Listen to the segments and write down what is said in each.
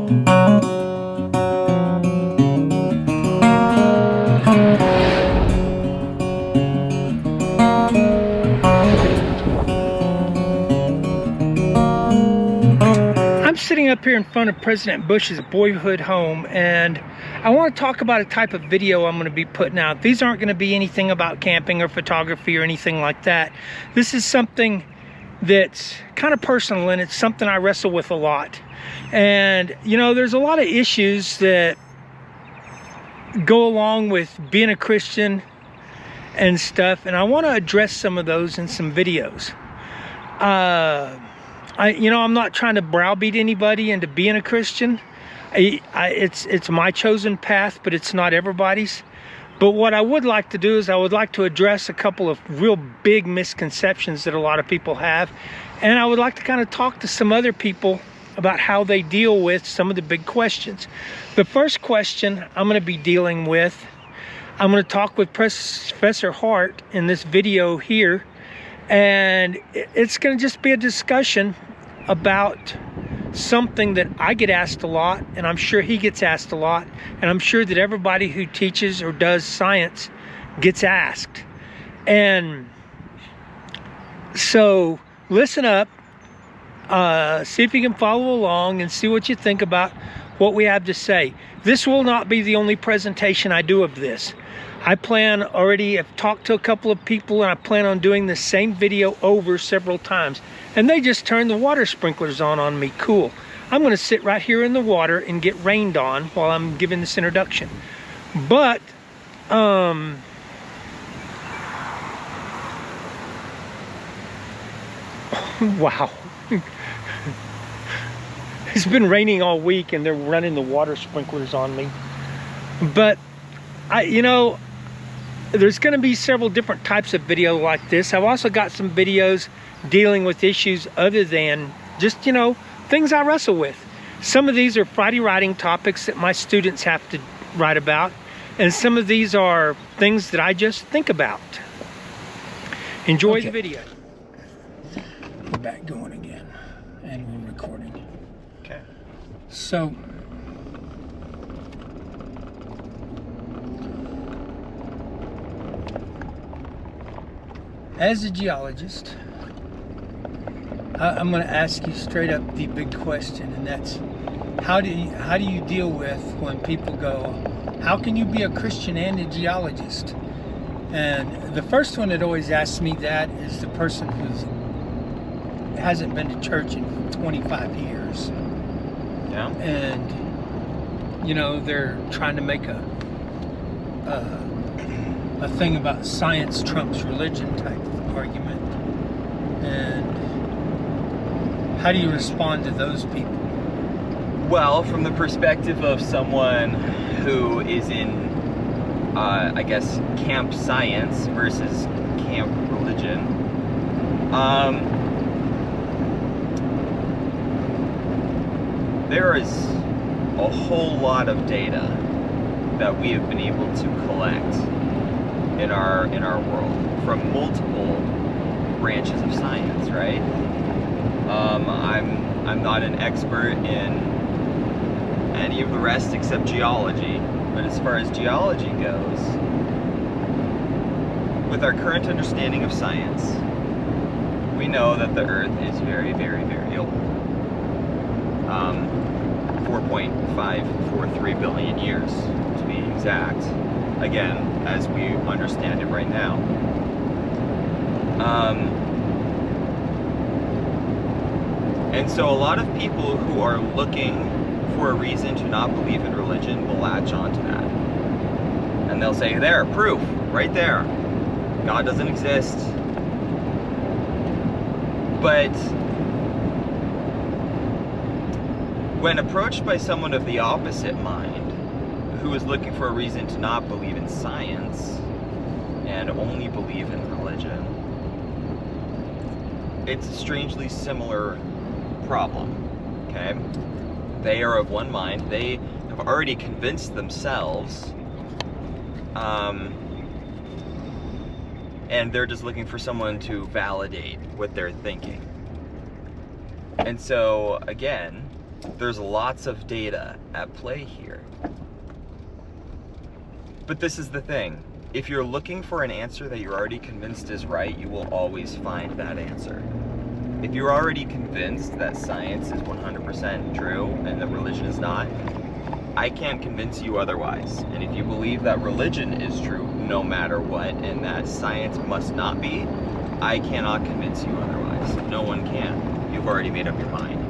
I'm sitting up here in front of President Bush's boyhood home, and I want to talk about a type of video I'm going to be putting out. These aren't going to be anything about camping or photography or anything like that. This is something that's kind of personal, and it's something I wrestle with a lot. And you know, there's a lot of issues that go along with being a Christian and stuff, and I want to address some of those in some videos. I'm not trying to browbeat anybody into being a Christian. It's my chosen path, but it's not everybody's. But what I would like to do is I would like to address a couple of real big misconceptions that a lot of people have. And I would like to kind of talk to some other people about how they deal with some of the big questions. The first question I'm going to be dealing with, I'm going to talk with Professor Hardt in this video here. And it's going to just be a discussion about something that I get asked a lot, and I'm sure he gets asked a lot, and I'm sure that everybody who teaches or does science gets asked. And so listen up, see if you can follow along and see what you think about what we have to say. This will not be the only presentation I do of this. I have talked to a couple of people, and I plan on doing the same video over several times. And they just turned the water sprinklers on me. Cool. I'm going to sit right here in the water and get rained on while I'm giving this introduction. But, wow. It's been raining all week, and they're running the water sprinklers on me. But, there's going to be several different types of video like this. I've also got some videos dealing with issues other than just, things I wrestle with. Some of these are Friday writing topics that my students have to write about, and some of these are things that I just think about. Enjoy the video. We're back going again, and we're recording. Okay. So, as a geologist, I'm going to ask you straight up the big question, and that's how do you deal with when people go, how can you be a Christian and a geologist? And the first one that always asks me that is the person who hasn't been to church in 25 years. Yeah. And they're trying to make a thing about science trumps religion type of argument. And how do you respond to those people? Well, from the perspective of someone who is in, I guess, camp science versus camp religion, there is a whole lot of data that we have been able to collect in our world from multiple branches of science, right? I'm not an expert in any of the rest except geology, but as far as geology goes, with our current understanding of science, we know that the Earth is very, very, very old. 4.543 billion years, to be exact. Again, as we understand it right now. And so a lot of people who are looking for a reason to not believe in religion will latch onto that. And they'll say, there, proof, right there. God doesn't exist. But when approached by someone of the opposite mind, who is looking for a reason to not believe in science and only believe in religion, it's a strangely similar problem, okay? They are of one mind. They have already convinced themselves, and they're just looking for someone to validate what they're thinking. And so, again, There's lots of data at play here. But this is the thing. If you're looking for an answer that you're already convinced is right, you will always find that answer. If you're already convinced that science is 100% true and that religion is not, I can't convince you otherwise. And if you believe that religion is true no matter what and that science must not be, I cannot convince you otherwise. No one can. You've already made up your mind.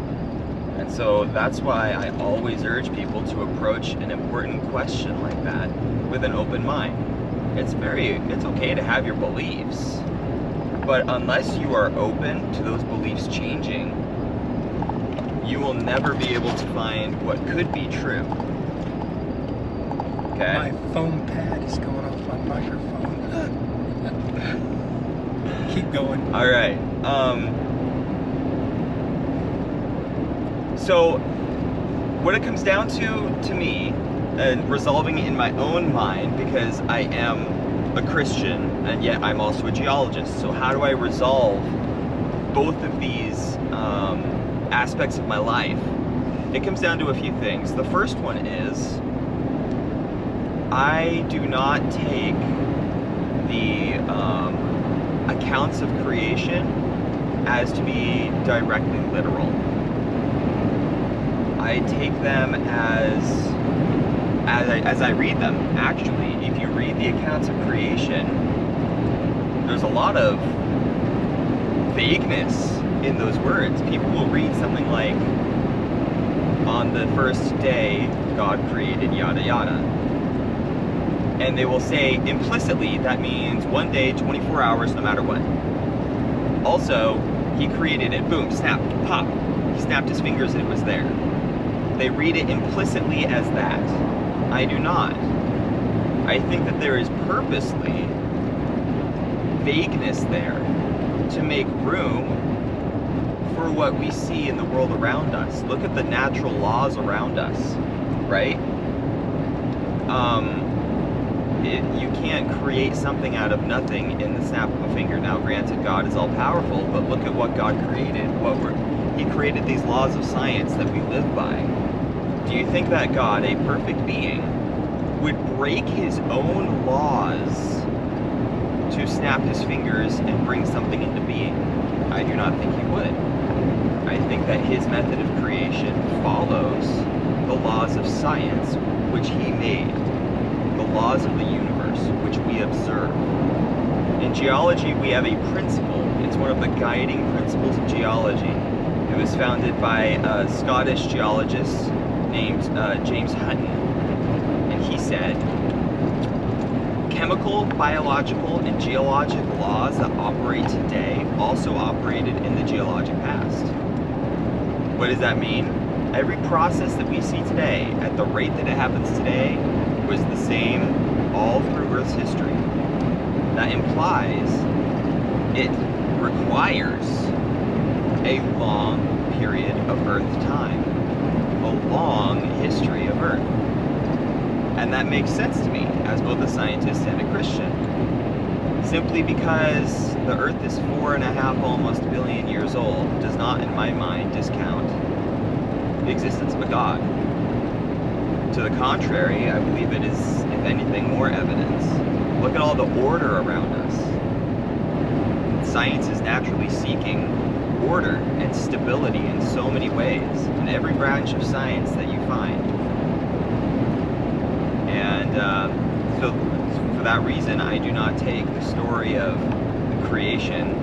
And so that's why I always urge people to approach an important question like that with an open mind. It's okay to have your beliefs, but unless you are open to those beliefs changing, you will never be able to find what could be true. Okay? My foam pad is going off my microphone. Keep going. All right. So what it comes down to me, and resolving it in my own mind, because I am a Christian and yet I'm also a geologist. So how do I resolve both of these aspects of my life? It comes down to a few things. The first one is I do not take the accounts of creation as to be directly literal. I take them as I read them. Actually, if you read the accounts of creation, there's a lot of vagueness in those words. People will read something like, on the first day, God created yada yada. And they will say implicitly that means one day, 24 hours, no matter what. Also, he created it, boom, snap, pop. He snapped his fingers and it was there. They read it implicitly as that. I do not. I think that there is purposely vagueness there to make room for what we see in the world around us. Look at the natural laws around us, right? You can't create something out of nothing in the snap of a finger. Now, granted, God is all powerful, but look at what God created. He created these laws of science that we live by. Do you think that God, a perfect being, would break his own laws to snap his fingers and bring something into being? I do not think he would. I think that his method of creation follows the laws of science, which he made, the laws of the universe, which we observe. In geology, we have a principle. It's one of the guiding principles of geology. It was founded by a Scottish geologist named James Hutton, and he said, chemical, biological, and geologic laws that operate today also operated in the geologic past. What does that mean? Every process that we see today, at the rate that it happens today, was the same all through Earth's history. That implies it requires a long period of Earth time, a long history of Earth. And that makes sense to me as both a scientist and a Christian, simply because the Earth is 4.5 almost billion years old does not, in my mind, discount the existence of a God. To the contrary, I believe it is, if anything, more evidence. Look at all the order around us. Science is naturally seeking order and stability in so many ways, in every branch of science that you find. And so for that reason, I do not take the story of the creation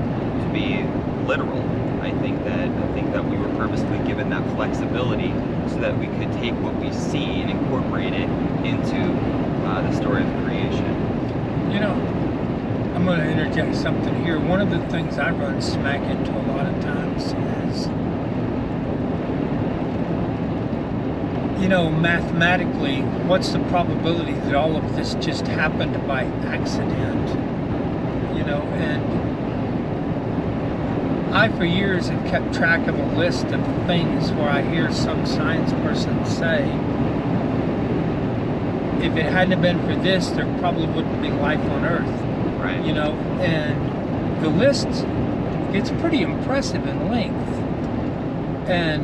to be literal. I think that we were purposely given that flexibility so that we could take what we see and incorporate it into the story of creation. You know, I'm going to interject something here. One of the things I run smack into a lot of times is, you know, mathematically, what's the probability that all of this just happened by accident? You know, and I, for years, have kept track of a list of things where I hear some science person say, if it hadn't been for this, there probably wouldn't be life on Earth. Right. You know, and the list gets pretty impressive in length. And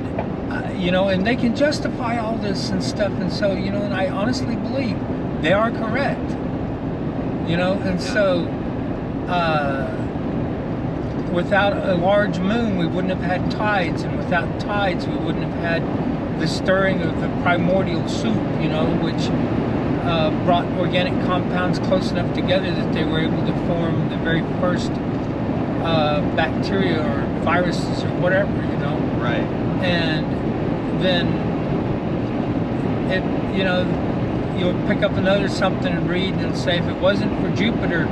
and they can justify all this and stuff, and so and I honestly believe they are correct. And so without a large moon, we wouldn't have had tides, and without tides, we wouldn't have had the stirring of the primordial soup, which brought organic compounds close enough together that they were able to form the very first bacteria or viruses or whatever, Right. And then you'll pick up another something and read and say, if it wasn't for Jupiter,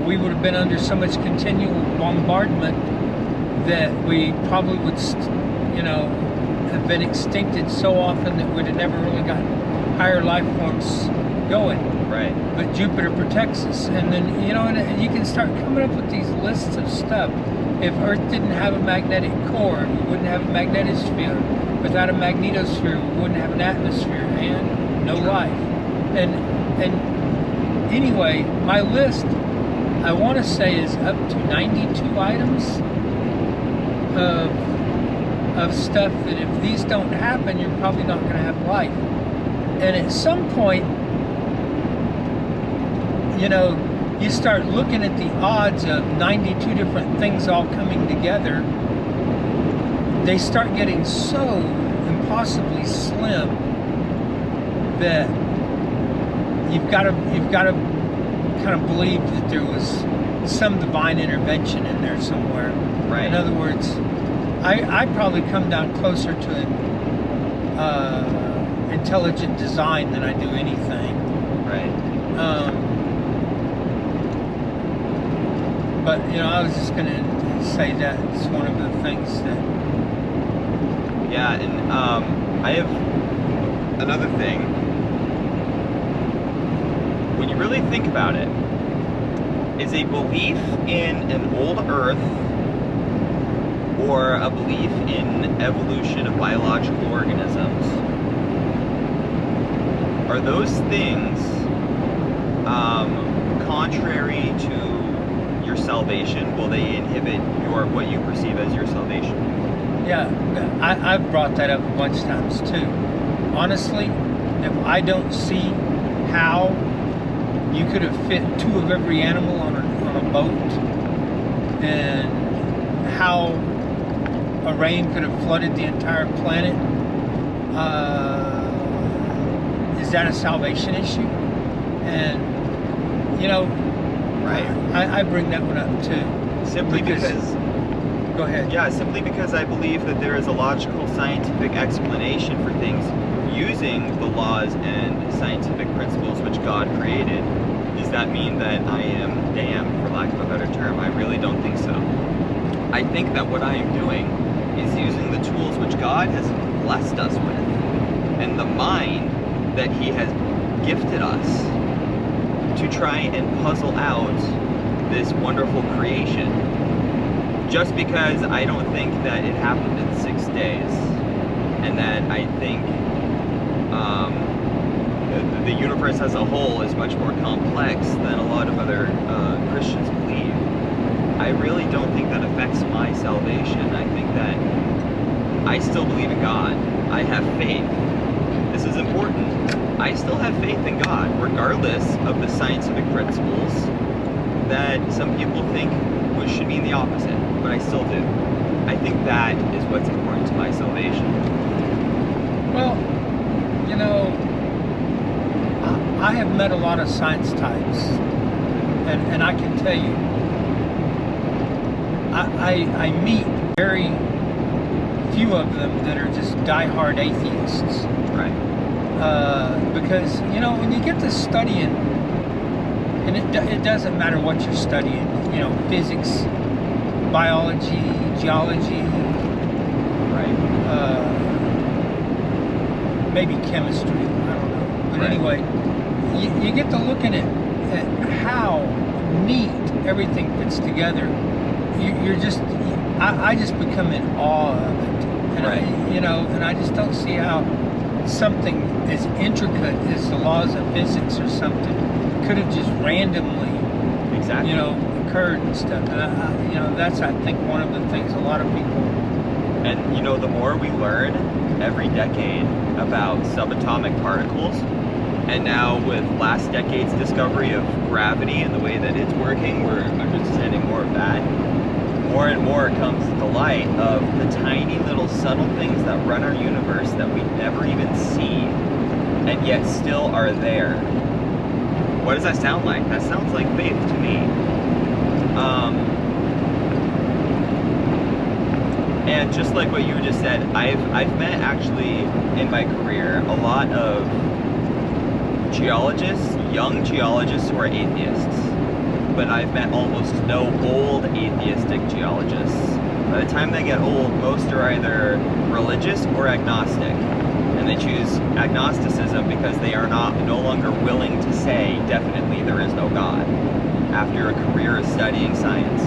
we would have been under so much continual bombardment that we probably would, have been extincted so often that we'd have never really gotten higher life forms going. Right. But Jupiter protects us, and then and you can start coming up with these lists of stuff. If Earth didn't have a magnetic core, we wouldn't have a magnetosphere. Without a magnetosphere, we wouldn't have an atmosphere and no life. And anyway, my list, I want to say, is up to 92 items of stuff that if these don't happen, you're probably not going to have life. And at some point, you start looking at the odds of 92 different things all coming together. They start getting so impossibly slim that you've got to kind of believe that there was some divine intervention in there somewhere. Right. In other words, I probably come down closer to intelligent design than I do anything. Right. But I was just going to say that it's one of the things that. Yeah, and I have another thing. When you really think about it, is a belief in an old Earth or a belief in evolution of biological organisms, are those things contrary to your salvation? Will they inhibit what you perceive as your salvation? Yeah, I've brought that up a bunch of times too. Honestly, if I don't see how you could have fit 2 of every animal on a boat, and how a rain could have flooded the entire planet, is that a salvation issue? And right. I bring that one up too. Simply because go ahead. Yeah, simply because I believe that there is a logical scientific explanation for things using the laws and scientific principles which God created. Does that mean that I am damned, for lack of a better term? I really don't think so. I think that what I am doing is using the tools which God has blessed us with, and the mind that He has gifted us, to try and puzzle out this wonderful creation. Just because I don't think that it happened in 6 days, and that I think the universe as a whole is much more complex than a lot of other Christians believe, I really don't think that affects my salvation. I think that I still believe in God. I have faith. This is important. I still have faith in God, regardless of the scientific principles that some people think should mean the opposite, but I still do. I think that is what's important to my salvation. Well, I have met a lot of science types, and I can tell you, I meet very few of them that are just diehard atheists. Right. Because, when you get to studying, and it doesn't matter what you're studying, physics, biology, geology, right? Maybe chemistry, I don't know. But right. Anyway, you get to looking at how neat everything fits together. You're just, I just become in awe of it. And right. And I just don't see how something as intricate as the laws of physics or something could have just randomly, exactly, occurred and stuff. And that's, I think, one of the things a lot of people And you know, the more we learn every decade about subatomic particles, and now with last decade's discovery of gravity and the way that it's working, we're understanding more of that. More and more comes to light of the tiny little subtle things that run our universe that we never even see, and yet still are there. What does that sound like? That sounds like faith to me. And just like what you just said, I've met actually in my career a lot of geologists, young geologists who are atheists, but I've met almost no old atheistic geologists. By the time they get old, most are either religious or agnostic, and they choose agnosticism because they are no longer willing to say definitely there is no God after a career of studying science.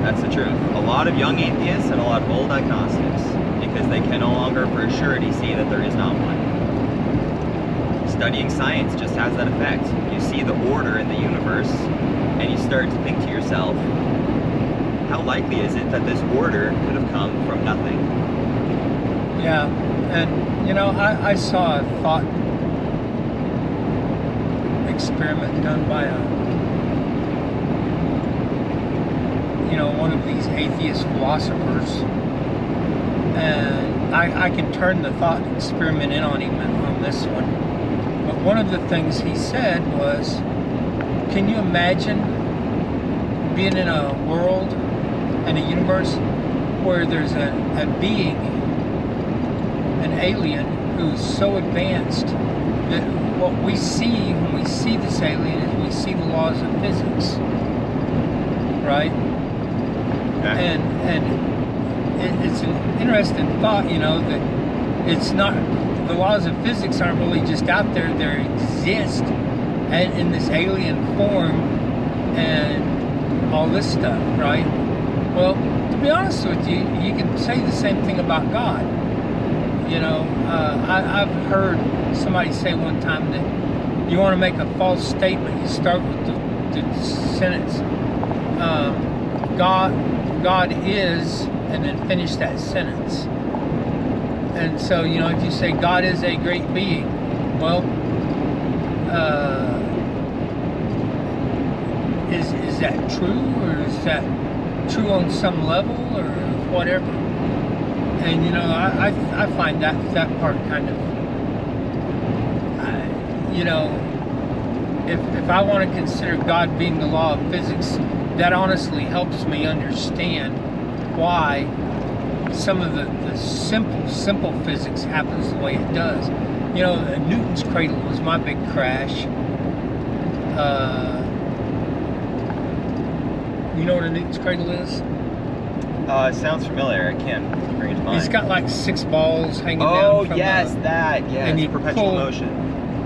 That's the truth. A lot of young atheists and a lot of old agnostics, because they can no longer for surety see that there is not one. Studying science just has that effect. You see the order in the universe, and you start to think to yourself, how likely is it that this order could have come from nothing? Yeah, and you know, I saw a thought experiment done by one of these atheist philosophers, and I can turn the thought experiment in on him on this one. But one of the things he said was, can you imagine being in a world and a universe where there's a being, an alien, who's so advanced that what we see when we see this alien is we see the laws of physics, right? Okay. And it's an interesting thought, that it's not, the laws of physics aren't really just out there, they exist and in this alien form and all this stuff, right? Well, to be honest with you, you can say the same thing about God. I've heard somebody say one time that you want to make a false statement, you start with the sentence, God is, and then finish that sentence. And so, if you say God is a great being, well, is that true, or is that true on some level, or whatever? And I find that part kind of, if I want to consider God being the law of physics, that honestly helps me understand why some of the simple physics happens the way it does. Newton's cradle was my big crash. You know what a Newton's cradle is? It sounds familiar. I can't bring it to mind. He's got like 6 balls hanging down. Oh, from yes, and you perpetual motion.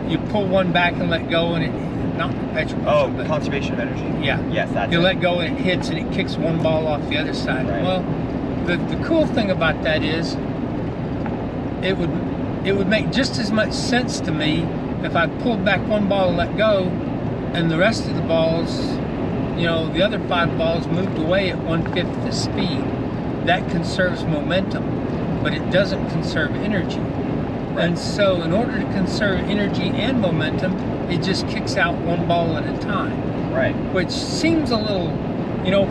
You pull one back and let go, and it, not perpetual motion, but conservation of energy. Yeah. Yes, that's you it. let go and it hits, and it kicks one ball off the other side. Right. Well, the cool thing about that is it would make just as much sense to me if I pulled back one ball and let go, and the rest of the balls, the other 5 balls moved away at 1/5 the speed. That conserves momentum, but it doesn't conserve energy. Right. And so in order to conserve energy and momentum, it just kicks out one ball at a time. Right. Which seems a little,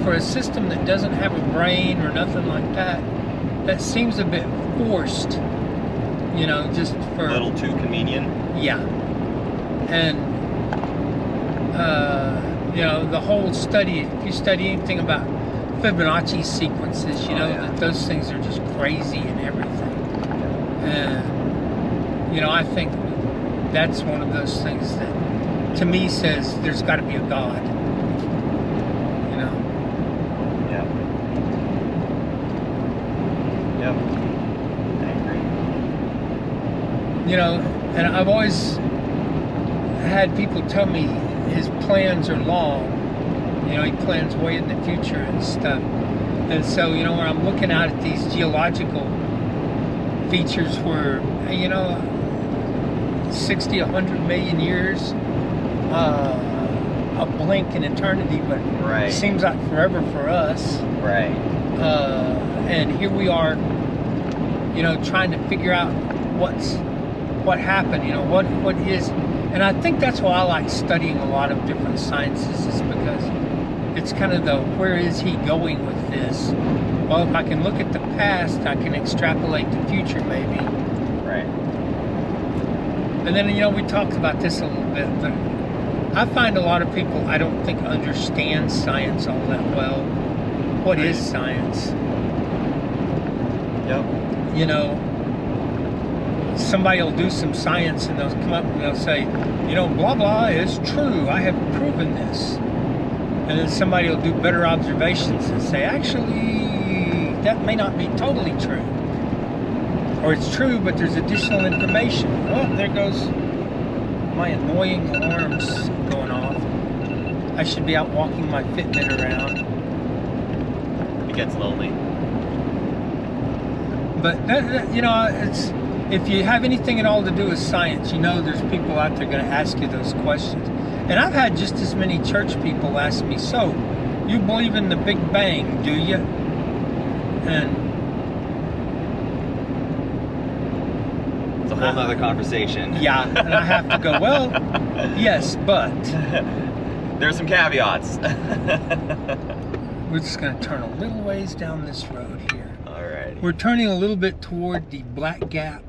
for a system that doesn't have a brain or nothing like that, that seems a bit forced, just for... A little too convenient. Yeah. And, the whole study, if you study anything about Fibonacci sequences, that those things are just crazy and everything. And, I think that's one of those things that, to me, says there's got to be a God. Yep. Yep. I agree. And I've always had people tell me his plans are long. He plans way in the future and stuff. And so, when I'm looking out at these geological features where, 60, 100 million years, a blink in eternity, but right. It seems like forever for us. Right. And here we are you know, trying to figure out what happened, you know, what is. And I think that's why I like studying a lot of different sciences, is because it's kind of the, where is he going with this? Well, if I can look at the past, I can extrapolate the future maybe. Right. And then, you know, we talked about this a little bit, but I find a lot of people, I don't think, understand science all that well. What is science? Yep. You know, somebody will do some science and they'll come up and they'll say, you know, blah blah is true, I have proven this. And then somebody will do better observations and say, actually, that may not be totally true. Or it's true, but there's additional information. Oh, there goes my annoying alarms going off. I should be out walking my Fitbit around. It gets lonely. But, you know, it's, if you have anything at all to do with science, you know there's people out there going to ask you those questions. And I've had just as many church people ask me, so, you believe in the Big Bang, do you? And it's a whole nother conversation. Yeah, and I have to go, well, yes, but. There's some caveats. We're just going to turn a little ways down this road here. Alrighty. We're turning a little bit toward the Black Gap